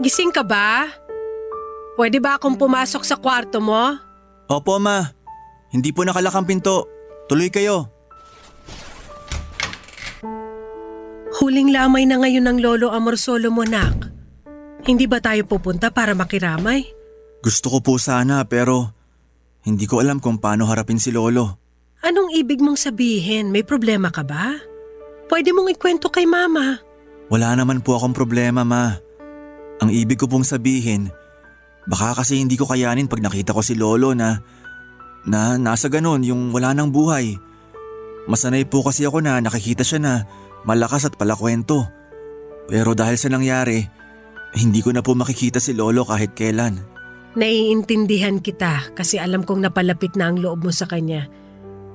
Gising ka ba? Pwede ba akong pumasok sa kwarto mo? Opo, Ma. Hindi po nakalak ang pinto. Tuloy kayo. Huling lamay na ngayon ng Lolo Amorsolo mo, nak. Hindi ba tayo pupunta para makiramay? Gusto ko po sana pero hindi ko alam kung paano harapin si Lolo. Anong ibig mong sabihin? May problema ka ba? Pwede mong ikwento kay Mama. Wala naman po akong problema, Ma. Ang ibig ko pong sabihin, baka kasi hindi ko kayanin pag nakita ko si Lolo na nasa ganon yung wala nang buhay. Masanay po kasi ako na nakikita siya na malakas at palakwento. Pero dahil sa nangyari, hindi ko na po makikita si Lolo kahit kailan. Naiintindihan kita kasi alam kong napalapit na ang loob mo sa kanya.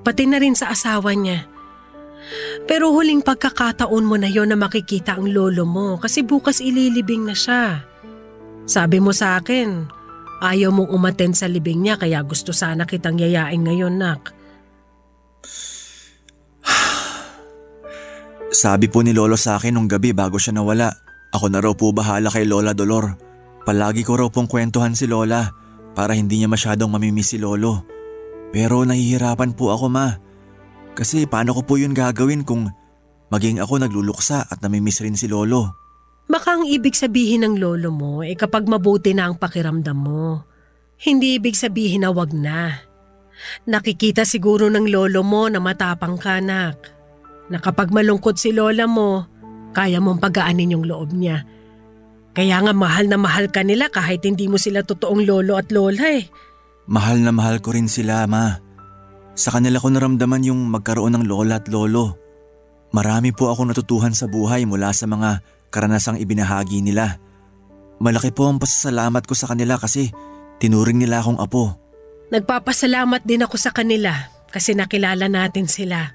Pati na rin sa asawa niya. Pero huling pagkakataon mo na yon na makikita ang lolo mo kasi bukas ililibing na siya. Sabi mo sa akin, ayaw mong umattend sa libing niya kaya gusto sana kitang yayain ngayon, nak. Sabi po ni Lolo sa akin nung gabi bago siya nawala, ako na raw po bahala kay Lola Dolor. Palagi ko raw pong kwentuhan si Lola para hindi niya masyadong mamimiss si Lolo. Pero nahihirapan po ako, Ma. Kasi paano ko po yun gagawin kung maging ako nagluluksa at namimiss rin si Lolo? Baka ang ibig sabihin ng lolo mo kapag mabuti na ang pakiramdam mo. Hindi ibig sabihin na wag na. Nakikita siguro ng lolo mo na matapang ka, anak. Na kapag malungkot si lola mo, kaya mong pagaanin yung loob niya. Kaya nga mahal na mahal ka nila kahit hindi mo sila totoong lolo at lola eh. Mahal na mahal ko rin sila, Ma. Sa kanila ko naramdaman yung magkaroon ng lola at lolo. Marami po akong natutuhan sa buhay mula sa mga karanasang ibinahagi nila. Malaki po ang pasasalamat ko sa kanila kasi tinuring nila akong apo. Nagpapasalamat din ako sa kanila kasi nakilala natin sila.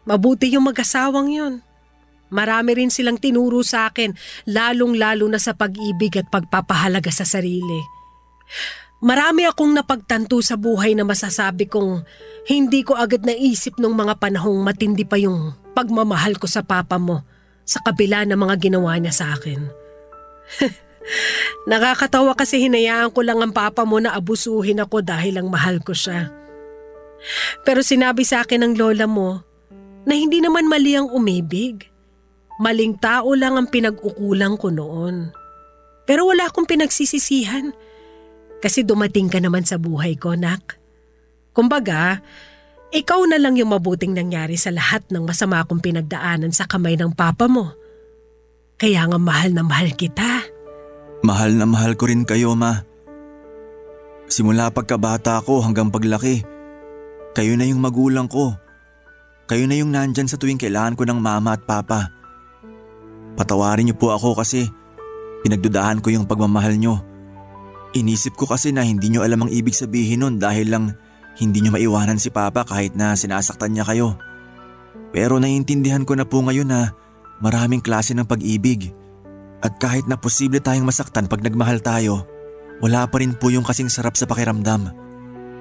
Mabuti yung mag-asawang yun. Marami rin silang tinuro sa akin, lalong-lalo na sa pag-ibig at pagpapahalaga sa sarili. Marami akong napagtanto sa buhay na masasabi kong hindi ko agad naisip nung mga panahong matindi pa yung pagmamahal ko sa papa mo sa kabila ng mga ginawa niya sa akin. Nakakatawa kasi hinayaan ko lang ang papa mo na abusuhin ako dahil lang mahal ko siya. Pero sinabi sa akin ng lola mo na hindi naman mali ang umibig. Maling tao lang ang pinag-ukulang ko noon. Pero wala akong pinagsisisihan kasi dumating ka naman sa buhay ko, nak. Kumbaga, ikaw na lang yung mabuting nangyari sa lahat ng masama kong pinagdaanan sa kamay ng papa mo. Kaya nga mahal na mahal kita. Mahal na mahal ko rin kayo, Ma. Simula pagkabata ko hanggang paglaki, kayo na yung magulang ko. Kayo na yung nandyan sa tuwing kailangan ko ng mama at papa. Patawarin niyo po ako kasi pinagdudahan ko yung pagmamahal niyo. Inisip ko kasi na hindi niyo alam ang ibig sabihin nun dahil lang hindi niyo maiwanan si papa kahit na sinasaktan niya kayo. Pero naiintindihan ko na po ngayon na maraming klase ng pag-ibig. At kahit na posible tayong masaktan pag nagmahal tayo, wala pa rin po yung kasing sarap sa pakiramdam.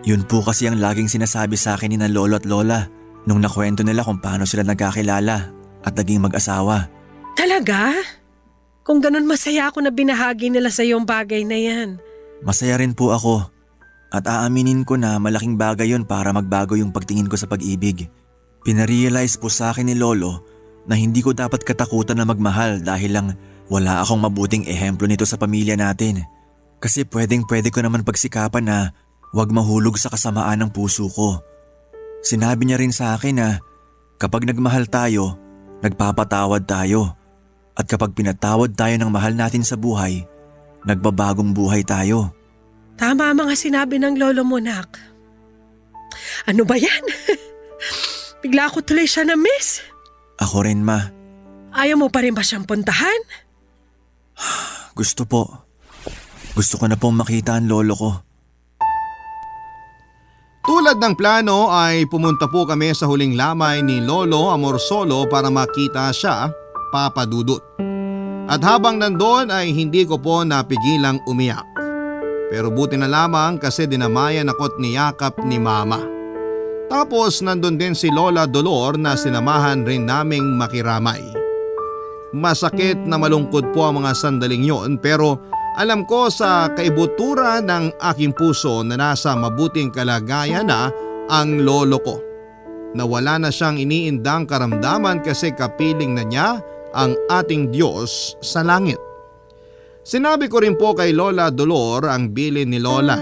Yun po kasi ang laging sinasabi sa akin ni na lolo at lola nung nakwento nila kung paano sila nagkakilala at naging mag-asawa. Talaga? Kung ganun masaya ako na binahagi nila sa iyong bagay na yan. Masaya rin po ako at aaminin ko na malaking bagay yun para magbago yung pagtingin ko sa pag-ibig. Pinarealize po sa akin ni lolo na hindi ko dapat katakutan na magmahal dahil lang wala akong mabuting ehemplo nito sa pamilya natin. Kasi pwedeng-pwede ko naman pagsikapan na huwag mahulog sa kasamaan ng puso ko. Sinabi niya rin sa akin na kapag nagmahal tayo, nagpapatawad tayo. At kapag pinatawad tayo ng mahal natin sa buhay, nagbabagong buhay tayo. Tama ang mga sinabi ng lolo mo, nak. Ano ba yan? Bigla ako tuloy siya na-miss. Ako rin, Ma. Ayaw mo pa rin ba siyang puntahan? Gusto po. Gusto ko na pong makita ang lolo ko. Tulad ng plano ay pumunta po kami sa huling lamay ni Lolo Amorsolo para makita siya, Papa Dudut. At habang nandun ay hindi ko po napigilang umiyak. Pero buti na lamang kasi dinamayan ako't niyakap ni Mama. Tapos nandun din si Lola Dolor na sinamahan rin naming makiramay. Masakit na malungkot po ang mga sandaling yon pero alam ko sa kaibuturan ng aking puso na nasa mabuting kalagayan na ang lolo ko. Na wala na siyang iniindang karamdaman kasi kapiling na niya ang ating Diyos sa langit. Sinabi ko rin po kay Lola Dolor ang bilin ni Lola.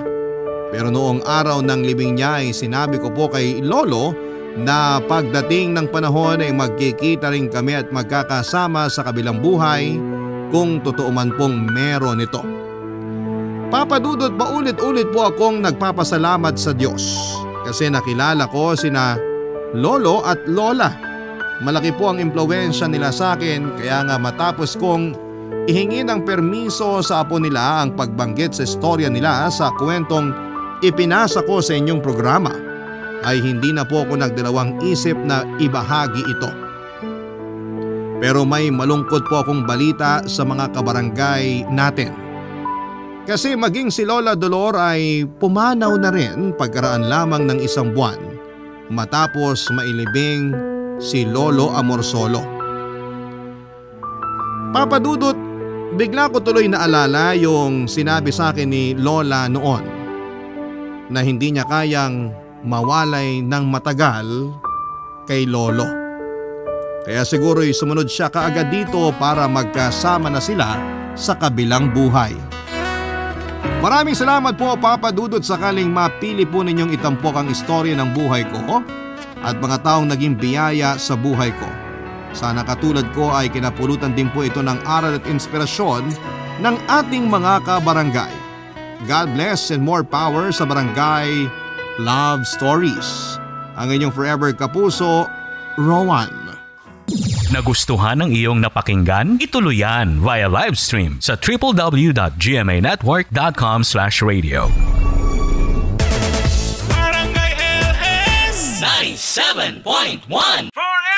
Pero noong araw ng libing niya ay sinabi ko po kay Lolo na pagdating ng panahon ay magkikita rin kami at magkakasama sa kabilang buhay kung totoo man pong meron ito. Papa Dudut, paulit-ulit po akong nagpapasalamat sa Diyos kasi nakilala ko sina Lolo at Lola. Malaki po ang impluwensya nila sa akin kaya nga matapos kong ihingi ng permiso sa apo nila ang pagbanggit sa istorya nila sa kwentong ipinasa ko sa inyong programa, ay hindi na po ako nagdalawang isip na ibahagi ito. Pero may malungkot po akong balita sa mga kabarangay natin. Kasi maging si Lola Dolor ay pumanaw na rin pagkaraan lamang ng isang buwan matapos mailibing si Lolo Amorsolo. Papa Dudut, bigla ko tuloy naalala yung sinabi sa akin ni Lola noon na hindi niya kayang mawalay ng matagal kay Lolo. Kaya siguro'y sumunod siya kaagad dito para magkasama na sila sa kabilang buhay. Maraming salamat po Papa Dudut sakaling mapili po ninyong itampok ang istorya ng buhay ko at mga taong naging biyaya sa buhay ko. Sana katulad ko ay kinapulutan din po ito ng aral at inspirasyon ng ating mga kabarangay. God bless and more power sa Barangay Love Stories. Ang inyong forever kapuso, Rowan. Nagustuhan ng iyong napakinggan? Ituloy yan via live stream sa www.gmanetwork.com/radio. Barangay LS 97.1 Forever